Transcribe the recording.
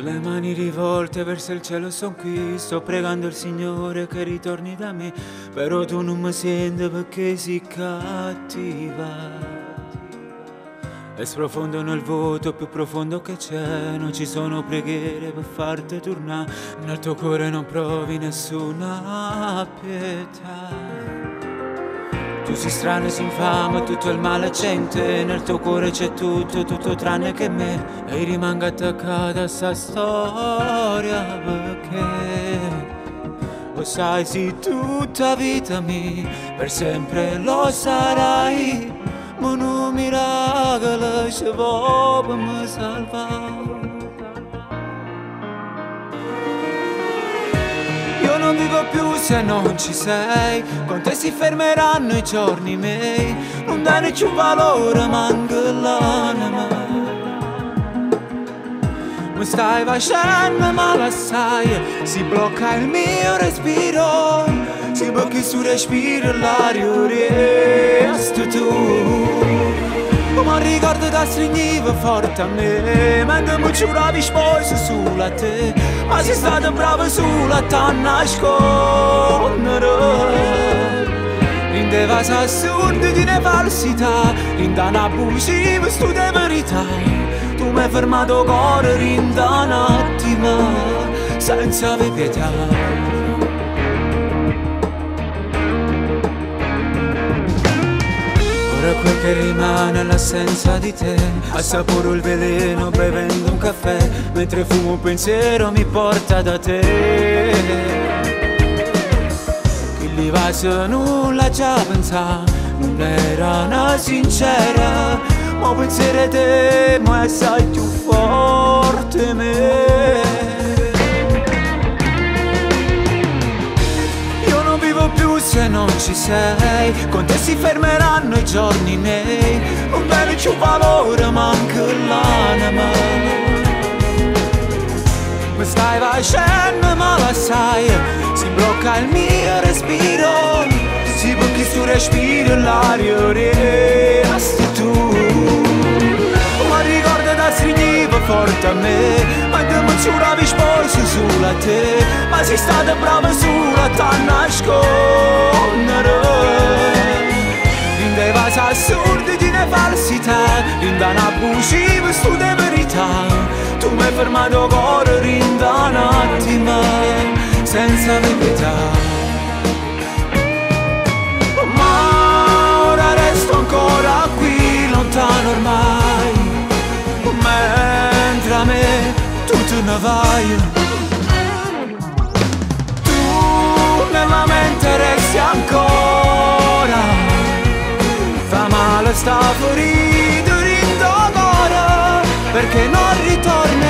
le mani rivolte verso il cielo son qui, sto pregando il Signore che ritorni da me, però tu non mi senti perché sei cattiva. E sprofondo nel vuoto più profondo che c'è, non ci sono preghiere per farti tornare, nel tuo cuore non provi nessuna pietà. Tu sei strano e sei infame, tutto il male c'è in te, nel tuo cuore c'è tutto tranne che me, e rimango attaccata a sta storia perché lo sai, sei tutta vita mia, per sempre lo sarai, ma non miracolo ci vuoi per mi salvare. Io non vivo più se non ci sei, con te si fermeranno i giorni miei, non dai più valore manco l'anima. Mi stai facendo male assai, si blocca il mio respiro, si blocchi su respiro l'aria resti tu. Ma ricordo che stringiva forte a me, mentre mi giuravi sposo sulla te, ma sei stata brava sulla te nascondere. Rindeva assurdo di una falsità, rinda abusiva stu di verità. Tu mi hai fermato cuore rinda un attimo, senza avere pietà. Ora quel che rimane è l'assenza di te, assaporo il veleno bevendo un caffè, mentre fumo un pensiero mi porta da te. Chi li va se nulla già pensà, non era una sincera, ma pensiero te ma è assai più forte me. Più se non ci sei, con te si fermeranno i giorni miei, non bene più valore manca l'anima. Mi stai facendo male assai, si blocca il mio respiro, si blocchi su respiro l'aria resti tu. Ma ricorda da stringiva forte a me, ma te mi giuravi sposo sulla te, ma sei stata brava sulla te nascondere. Rindeva assurdi di una falsità, rinda abusiva stu di verità. Tu mi hai fermato cuore rinda un attimo, senza pietà. Ma ora resto ancora qui lontano ormai, mentre a me tu te ne vai. Tu nella mente resti ancora, fa male sta ferita rinda ancora, perché non ritorna